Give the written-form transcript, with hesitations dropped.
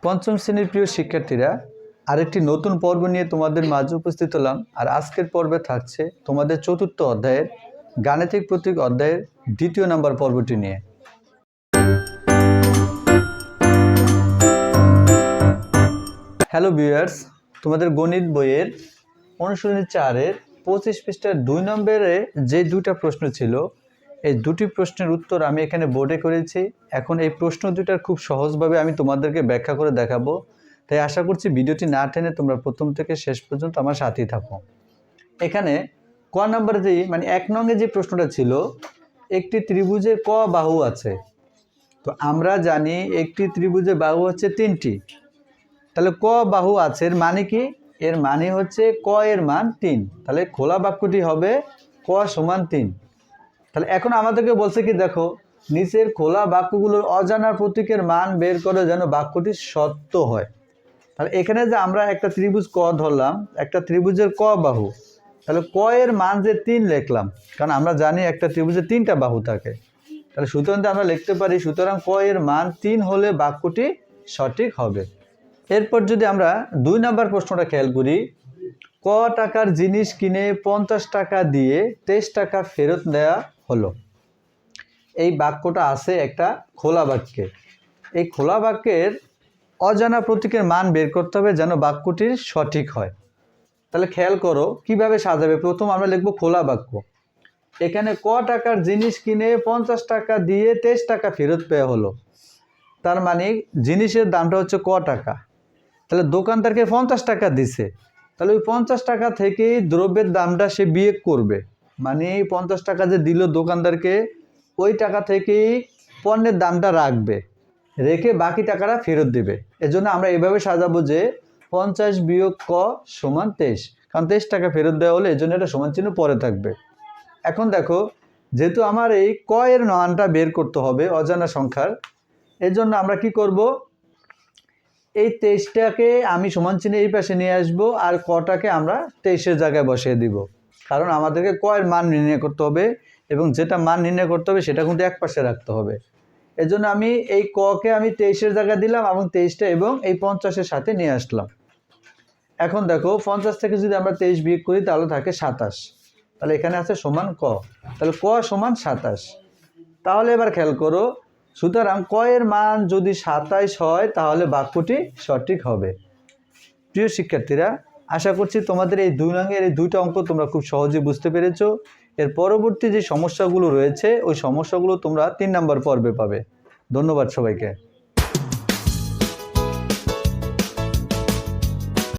পঞ্চম শ্রেণীর প্রিয় শিক্ষার্থীরা, আরেকটি নতুন পর্ব নিয়ে তোমাদের মাঝে উপস্থিত হলাম। আর আজকের পর্বে থাকছে তোমাদের চতুর্থ অধ্যায়ের গাণিতিক প্রতীক অধ্যায়ের 2 নম্বর পর্বটি নিয়ে। হ্যালো ভিউয়ার্স, তোমাদের গণিত বইয়ের অনুশীলনী 4-এর 25 পৃষ্ঠার 2 নম্বরে যে দুটা প্রশ্ন ছিল, এই দুটি প্রশ্নের উত্তর আমি এখানে বোর্ডে করেছি। এখন এই প্রশ্ন দুটার খুব সহজভাবে আমি তোমাদেরকে ব্যাখ্যা করে দেখাবো, তাই আশা করছি ভিডিওটি না টেনে তোমরা প্রথম থেকে শেষ পর্যন্ত আমার সাথেই থাকো। এখানে ক নম্বরে মানে 1 নংয়ে যে প্রশ্নটা ছিল, একটি ত্রিভুজের ক বাহু আছে। তো আমরা জানি একটি ত্রিভুজের বাহু হচ্ছে 3টি। তাহলে ক বাহু আছে এর মানে কি? এর মানে হচ্ছে ক এর মান 3। তাহলে খোলা বাক্যটি হবে ক সমান 3। তাহলে এখন আমাদেরকে বলছে কি, দেখো নিচের খোলা বাক্যগুলোর অজানা প্রতীকের মান বের করে যেন বাক্যটি সত্য হয়। তাহলে এখানে যে আমরা একটা ত্রিভুজ ক ধরলাম, একটা ত্রিভুজের ক বাহু, তাহলে ক এর মান যে 3 লিখলাম, কারণ আমরা জানি একটা ত্রিভুজের 3টা বাহু থাকে। তাহলে সুতরাং আমরা লিখতে পারি, সুতরাং ক এর মান 3 হলে বাক্যটি সঠিক হবে। এরপর যদি আমরা 2 নম্বর প্রশ্নটা খেয়াল করি, ক টাকার জিনিস কিনে 50 টাকা দিয়ে 23 টাকা ফেরত দেওয়া হলো। এই বাক্যটা আছে একটা খোলা বাক্যে। এই খোলা বাক্যের অজানা প্রতীকের মান বের করতে হবে যেন বাক্যটির সঠিক হয়। তাহলে খেয়াল করো কিভাবে সাজাবে। প্রথম আমরা লিখব খোলা বাক্য। এখানে ক টাকার জিনিস কিনে 50 টাকা দিয়ে 23 টাকা ফেরত পেয়ে হলো। তার মানে জিনিসের দামটা হচ্ছে ক টাকা। তাহলে দোকানদারকে 50 টাকা দিছে, তাহলে ওই 50 টাকা থেকেই দ্রব্যের দামটা সে বিয়োগ করবে। মানে 50 টাকা যে দিল দোকানদারকে, ওই টাকা থেকেই পণ্যের দামটা রাখবে, রেখে বাকি টাকাটা ফেরত দেবে। এজন্য আমরা এভাবে সাজাবো যে 50 বিয়োগ ক সমান 23, কারণ 23 টাকা ফেরত দেওয়া হলে এজন্য এটা সমান চিহ্ন পরে থাকবে। এখন দেখো, যেহেতু আমার এই ক এর মানটা বের করতে হবে অজানা সংখ্যার, এজন্য আমরা কি করব, এই 23টাকে আমি সমান চিহ্ন এই পাশে নিয়ে আসবো, আর কটাকে আমরা 23-এর জায়গায় বসিয়ে দিব। কারণ আমাদেরকে ক এর মান নির্ণয় করতে হবে, এবং যেটা মান নির্ণয় করতে হবে সেটা কিন্তু এক পাশে রাখতে হবে। এজন্য আমি এই ককে আমি 23-এর জায়গায় দিলাম, এবং 23টা এবং এই 50-এর সাথে নিয়ে আসলাম। এখন দেখো 50 থেকে যদি আমরা 23 বিয়োগ করি তাহলে থাকে 27। তাহলে এখানে আছে সমান ক, তাহলে ক সমান 27। তাহলে এবার খেয়াল করো, সুতরাং ক এর মান যদি 27 হয় তাহলে বাক্যটি সঠিক হবে। প্রিয় শিক্ষার্থীরা, আশা করছি তোমাদের এই 2 নংয়ের এই 2টা অঙ্ক তোমরা খুব সহজে বুঝতে পেরেছো। এর পরবর্তী যে সমস্যাগুলো রয়েছে ওই সমস্যাগুলো তোমরা 3 নম্বর পর্বে পাবে। ধন্যবাদ সবাইকে।